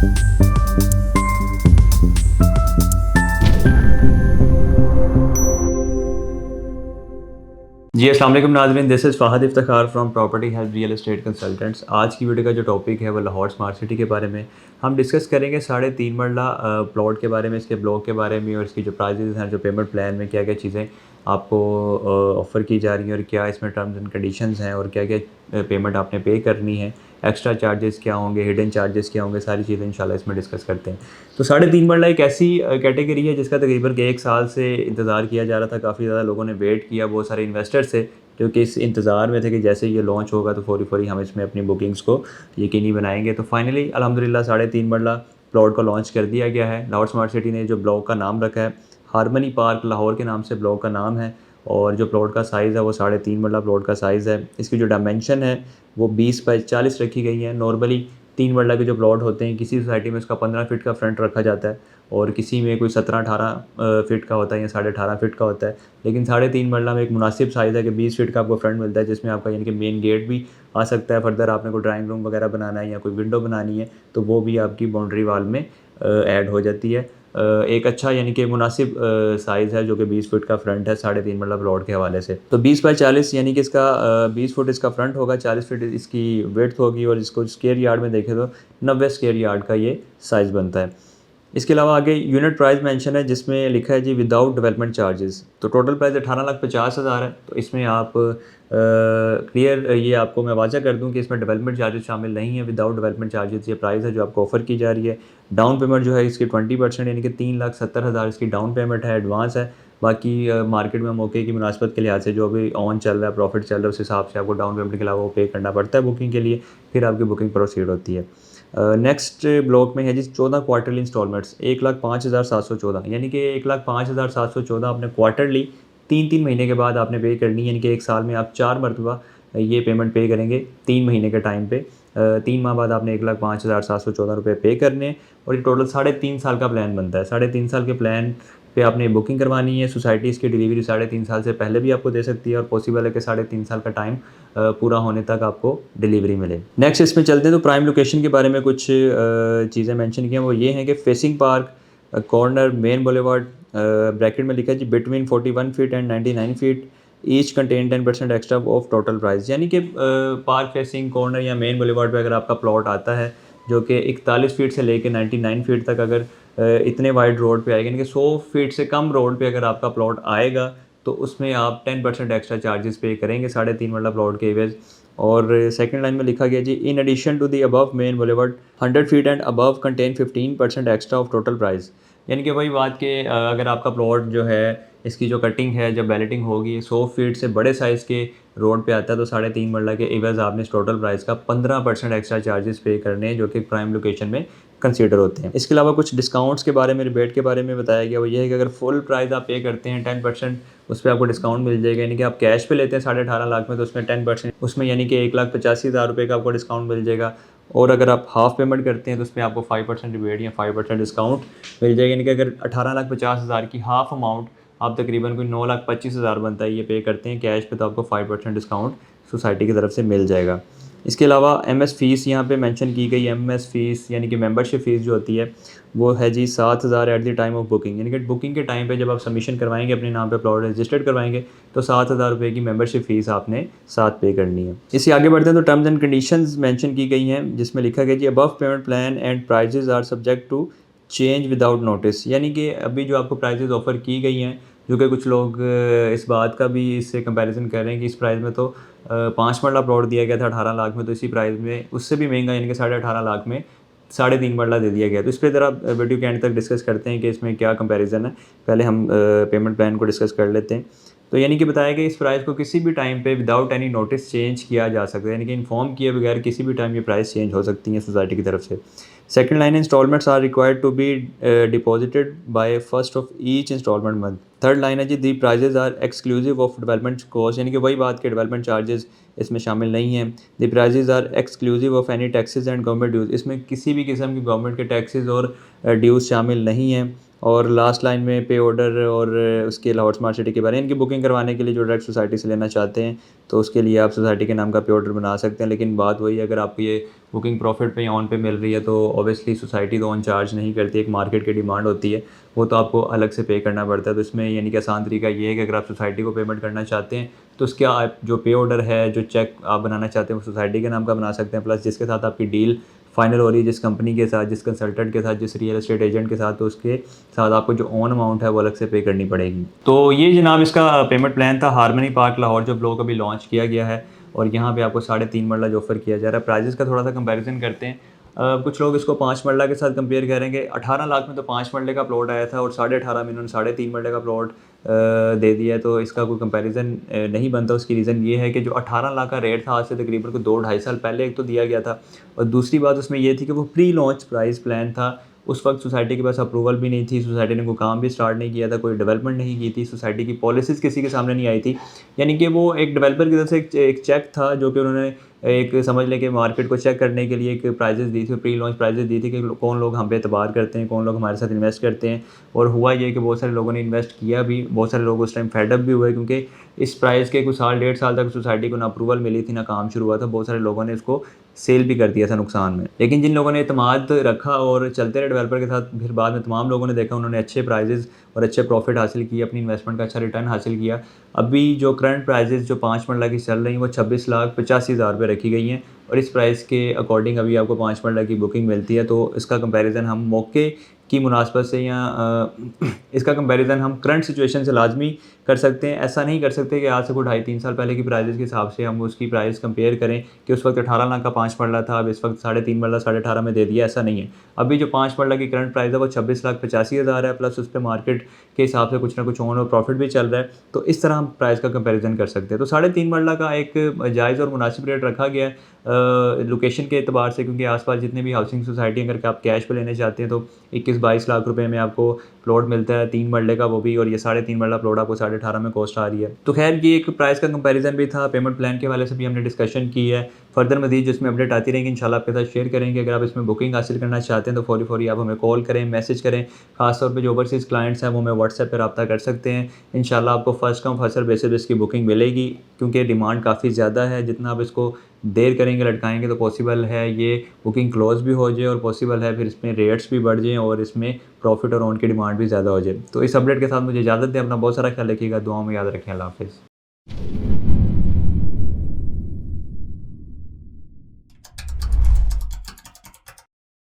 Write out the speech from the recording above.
जी अस्सलाम वालेकुम नाज़रीन, this is Fahd Iftikhar from property help real estate consultants. आज की वीडियो का जो टॉपिक है वो लाहौर स्मार्ट सिटी के बारे में हम डिस्कस करेंगे। 3.5 मरला प्लॉट के बारे में, इसके ब्लॉक के बारे में और इसकी जो प्राइजेज़ हैं, जो पेमेंट प्लान में क्या क्या चीज़ें आपको ऑफ़र की जा रही हैं और क्या इसमें टर्म्स एंड कंडीशंस हैं और क्या क्या पेमेंट आपने पे करनी है, एक्स्ट्रा चार्जेस क्या होंगे, हिडन चार्जेस क्या होंगे, सारी चीज़ें इंशाल्लाह इसमें डिस्कस करते हैं। तो 3.5 मरला एक ऐसी कैटेगरी है जिसका तकरीबन 1 साल से इंतज़ार किया जा रहा था। काफ़ी ज़्यादा लोगों ने वेट किया, बहुत सारे इन्वेस्टर्स थे जो कि इस इंतज़ार में थे कि जैसे ये लॉन्च होगा तो फ़ौरी हम इसमें अपनी बुकिंग्स को यकीनी बनाएंगे। तो फाइनली अल्हम्दुलिल्लाह 3.5 मरला प्लॉट को लॉन्च कर दिया गया है। लाहौर स्मार्ट सिटी ने जो ब्लॉक का नाम रखा है, हारमनी पार्क लाहौर के नाम से ब्लॉक का नाम है और जो प्लॉट का साइज़ है वो 3.5 मरला प्लॉट का साइज़ है। इसकी जो डायमेंशन है वो 20 बाई 40 रखी गई है। नॉर्मली 3 मरला के जो प्लॉट होते हैं, किसी सोसाइटी में उसका 15 फीट का फ्रंट रखा जाता है और किसी में कोई 17-18 फीट का होता है या 18.5 फीट का होता है। लेकिन 3.5 मरला में एक मुनासिब साइज़ है कि 20 फीट का आपको फ्रंट मिलता है, जिसमें आपका यानी कि मेन गेट भी आ सकता है। फर्दर आपने कोई ड्राइंग रूम वगैरह बनाना है या कोई विंडो बनानी है तो वो भी आपकी बाउंड्री वाल में ऐड हो जाती है। एक अच्छा यानी कि मुनासिब साइज़ है जो कि 20 फीट का फ्रंट है 3.5 मरला प्लॉट के हवाले से। तो 20 बाई 40 यानी कि इसका 20 फुट इसका फ्रंट होगा, 40 फीट इसकी विड्थ होगी और इसको स्क्वायर यार्ड में देखें तो 90 स्क्वायर यार्ड का ये साइज़ बनता है। इसके अलावा आगे यूनिट प्राइस मेंशन है जिसमें लिखा है जी विदाउट डेवलपमेंट चार्जेस। तो टोटल प्राइस 18,50,000 है। तो इसमें आप क्लियर ये आपको मैं वाज़ा कर दूं कि इसमें डेवलपमेंट चार्जेस शामिल नहीं है। विदाउट डेवलपमेंट चार्जेस ये प्राइस है जो आपको ऑफ़र की जा रही है। डाउन पेमेंट जो है इसकी 20% यानी कि 3,70,000 इसकी डाउन पेमेंट है, एडवांस है। बाकी मार्केट में मौके की मुनासबत के लिहाज से जो भी ऑन चल रहा है, प्रॉफिट चल रहा है, उस हिसाब से आपको डाउन पेमेंट के अलावा वो पे करना पड़ता है बुकिंग के लिए, फिर आपकी बुकिंग प्रोसीड होती है। नेक्स्ट ब्लॉक में है जी 14 क्वार्टरली इंस्टॉलमेंट्स 1,05,714 यानी कि 1,05,714 आपने क्वार्टरली 3-3 महीने के बाद आपने पे करनी है। यानी कि एक साल में आप 4 मरतबा ये पेमेंट पे करेंगे 3 महीने के टाइम पे। 3 माह बाद आपने 1,05,714 रुपये पे करने हैं और ये टोटल 3.5 साल का प्लान बनता है। 3.5 साल के प्लान पे आपने बुकिंग करवानी है। सोसाइटी इसकी डिलीवरी 3.5 साल से पहले भी आपको दे सकती है और पॉसिबल है कि 3.5 साल का टाइम पूरा होने तक आपको डिलीवरी मिले। नेक्स्ट इसमें चलते हैं तो प्राइम लोकेशन के बारे में कुछ चीज़ें मेंशन की हैं। वो ये हैं कि facing park corner main boulevard bracket में लिखा है जी between 41 feet and 99 feet each contain 10% extra of total price. यानी कि पार्क फेसिंग कॉर्नर या मेन बुलेवार्ड पे अगर आपका प्लॉट आता है जो कि 41 फीट से लेकर 99 फीट तक अगर इतने वाइड रोड पे आएगा, यानी कि 100 फीट से कम रोड पे अगर आपका प्लॉट आएगा तो उसमें आप 10% एक्स्ट्रा चार्जेस पे करेंगे 3.5 वाला प्लॉट के एवज। और सेकंड लाइन में लिखा गया जी in addition to the above main boulevard 100 feet and above contain 15% extra of total price. यानी कि वही बात कि अगर आपका प्लॉट जो है इसकी जो कटिंग है जब बैलेटिंग होगी 100 फीट से बड़े साइज़ के रोड पे आता है तो 3.5 मरला के एवज आपने इस टोटल प्राइस का 15% एक्स्ट्रा चार्जेस पे करने हैं जो कि प्राइम लोकेशन में कंसीडर होते हैं। इसके अलावा कुछ डिस्काउंट्स के बारे में, रिबेट के बारे में बताया गया। वो ये है कि अगर फुल प्राइस आप पे करते हैं 10% उस पर आपको डिस्काउंट मिल जाएगा। यानी कि आप कैश पे लेते हैं 18.5 लाख में तो उसमें 10% उसमें यानी कि 1,85,000 रुपये का आपको डिस्काउंट मिल जाएगा। और अगर आप हाफ़ पेमेंट करते हैं तो उसमें आपको 5% रिबेट या 5% डिस्काउंट मिल जाएगा। यानी कि अगर 18,50,000 की हाफ़ अमाउंट आप तकरीबन कोई 9,25,000 बनता है ये पे करते हैं कैश पे तो आपको 5% डिस्काउंट सोसाइटी की तरफ से मिल जाएगा। इसके अलावा एमएस फ़ीस यहाँ पे मेंशन की गई। एमएस फ़ीस यानी कि मेंबरशिप फ़ीस जो होती है वो है जी 7,000 at the time of booking. यानी कि बुकिंग के टाइम पे जब आप सबमिशन करवाएंगे, अपने नाम पे प्लॉट रजिस्टर्ड करवाएंगे तो 7,000 रुपये की मेंबरशिप फ़ीस आपने साथ पे करनी है। इससे आगे बढ़ते हैं तो टर्म्स एंड कंडीशंस मेंशन की गई हैं जिसमें लिखा गया जी above payment plan and prices are subject to change without notice. यानी कि अभी जो आपको प्राइजेज़ ऑफ़र की गई हैं, जो कि कुछ लोग इस बात का भी इससे कंपैरिजन कर रहे हैं कि इस प्राइस में तो 5 मरला प्लॉट दिया गया था 18 लाख में, तो इसी प्राइस में उससे भी महंगा यानी कि 18.5 लाख में 3.5 मरला दे दिया गया। तो इस पर ज़रा वीडियो के एंड तक डिस्कस करते हैं कि इसमें क्या कंपैरिजन है। पहले हम पेमेंट प्लान को डिस्कस कर लेते हैं। तो यानी कि बताया गया इस प्राइस को किसी भी टाइम पे विदाउट एनी नोटिस चेंज किया जा सकता है। यानी कि इन्फॉर्म किए बगैर किसी भी टाइम ये प्राइस चेंज हो सकती हैं सोसाइटी की तरफ से। Second line installments are required to be deposited by first of each installment month. Third line है जी the prices are exclusive of development cost. यानी कि वही बात के डेवलपमेंट चार्जेस इसमें शामिल नहीं हैं। The prices are exclusive of any taxes and government dues. इसमें किसी भी किस्म की गवर्नमेंट के टैक्सेस और ड्यूज़ शामिल नहीं हैं। और लास्ट लाइन में पे ऑर्डर और उसके लाहौर स्मार्ट सिटी के बारे में इनकी बुकिंग करवाने के लिए जो डायरेक्ट सोसाइटी से लेना चाहते हैं तो उसके लिए आप सोसाइटी के नाम का पे ऑर्डर बना सकते हैं। लेकिन बात वही है, अगर आपको ये बुकिंग प्रॉफिट पे या ऑन पे मिल रही है तो ऑब्वियसली सोसाइटी तो ऑन चार्ज नहीं करती, एक मार्केट की डिमांड होती है, वो तो आपको अलग से पे करना पड़ता है। तो इसमें यानी कि आसान तरीका ये है कि अगर आप सोसाइटी को पेमेंट करना चाहते हैं तो उसके आप जो पे ऑर्डर है, जो चेक आप बनाना चाहते हैं वो सोसाइटी के नाम का बना सकते हैं, प्लस जिसके साथ आपकी डील फाइनल हो रही है, जिस कंपनी के साथ, जिस कंसल्टेंट के साथ, जिस रियल एस्टेट एजेंट के साथ, तो उसके साथ आपको जो ओन अमाउंट है वो अलग से पे करनी पड़ेगी। तो ये जनाब इसका पेमेंट प्लान था हारमनी पार्क लाहौर जो ब्लॉक अभी लॉन्च किया गया है, और यहाँ पे आपको 3.5 मरला जो ऑफर किया जा रहा है। प्राइजेस का थोड़ा सा कंपैरिजन करते हैं। कुछ लोग इसको 5 मरला के साथ कंपेयर करेंगे। 18 लाख में तो 5 मरले का प्लॉट आया था और 18.5 में इन्होंने 3.5 मरले का प्लॉट दे दिया है, तो इसका कोई कंपैरिजन नहीं बनता। उसकी रीज़न ये है कि जो 18 लाख का रेट था आज से तकरीबन को 2-2.5 साल पहले एक तो दिया गया था, और दूसरी बात उसमें ये थी कि वो प्री लॉन्च प्राइस प्लान था। उस वक्त सोसाइटी के पास अप्रूवल भी नहीं थी, सोसाइटी ने कोई काम भी स्टार्ट नहीं किया था, कोई डेवलपमेंट नहीं की थी, सोसाइटी की पॉलिसीज़ किसी के सामने नहीं आई थी। यानी कि वो एक डेवलपर की तरफ से एक चेक था जो कि उन्होंने एक समझ लें कि मार्केट को चेक करने के लिए एक प्राइजेज़ दी थी, प्री लॉन्च प्राइजेज़ दी थी कि कौन लोग हम पे एतबार करते हैं, कौन लोग हमारे साथ इन्वेस्ट करते हैं। और हुआ ये कि बहुत सारे लोगों ने इन्वेस्ट किया भी, बहुत सारे लोग उस टाइम फेड अप भी हुए, क्योंकि इस प्राइस के कुछ साल 1.5 साल तक सोसाइटी को ना अप्रूवल मिली थी, ना काम शुरू हुआ था। बहुत सारे लोगों ने इसको सेल भी कर दिया था नुकसान में। लेकिन जिन लोगों ने एतमाद रखा और चलते रहे डेवलपर के साथ, फिर बाद में तमाम लोगों ने देखा, उन्होंने अच्छे प्राइजेज़ और अच्छे प्रॉफिट हासिल किए, अपनी इन्वेस्टमेंट का अच्छा रिटर्न हासिल किया। अभी जो करंट प्राइजेज़ जो 5 मरला की चल रही हैं वो 26,85,000 रुपये रखी गई हैं, और इस प्राइस के अकॉर्डिंग अभी आपको 5 मरला की बुकिंग मिलती है। तो इसका कंपैरिज़न हम मौके की मुनासबत से या इसका कंपैरिज़न हम करंट सिचुएशन से लाज़मी कर सकते हैं। ऐसा नहीं कर सकते कि आज से कोई 2.5-3 साल पहले की प्राइजेज़ के हिसाब से हम उसकी प्राइस कंपेयर करें कि उस वक्त 18 लाख का 5 मरला था, अब इस वक्त 3.5 मरला 18.5 में दे दिया, ऐसा नहीं है। अभी जो 5 मरला की करंट प्राइस है वो 26,85,000 है, प्लस उस पे मार्केट के हिसाब से कुछ ना कुछ ऑन और प्रॉफिट भी चल रहा है। तो इस तरह हम प्राइस का कंपैरिज़न कर सकते हैं। तो 3.5 मरला का एक जायज़ और मुनासिब रेट रखा गया है लोकेशन के एतबार से, क्योंकि आस-पास जितने भी हाउसिंग सोसाइटी अगर आप कैश पे लेने चाहते हैं तो 21-22 लाख रुपए में आपको प्लॉट मिलता है 3 मरले का, वो भी, और ये 3.5 मरला प्लॉट आपको 18.5 में कॉस्ट आ रही है। तो खैर ये एक प्राइस का कंपैरिजन भी था, पेमेंट प्लान के हवाले से भी हमने डिस्कशन की है। फर्दर मज़ीद जिसमें अपडेट आती रहेंगी इंशाल्लाह आपके साथ शेयर करेंगे। अगर आप इसमें बुकिंग हासिल करना चाहते हैं तो फौरी आप हमें कॉल करें, मैसेज करें। खास तौर पे जो ओवरसीज़ क्लाइंट्स हैं वो हमें व्हाट्सएप पे रब्ता कर सकते हैं। इंशाल्लाह आपको first come first serve basis पे इसकी बुकिंग मिलेगी, क्योंकि डिमांड काफ़ी ज़्यादा है। जितना आप इसको देर करेंगे, लटकाएँगे, तो पॉसिबल है ये बुकिंग क्लोज़ भी हो जाए, और पॉसिबल है फिर इसमें रेट्स भी बढ़ जाएँ और इसमें प्रॉफिट और ऑन की डिमांड भी ज़्यादा हो जाए। तो इस अपडेट के साथ मुझे इजाज़त दें। अपना बहुत सारा ख्याल रखिएगा, दुआओं में याद रखें। अल्लाह हाफ़िज़।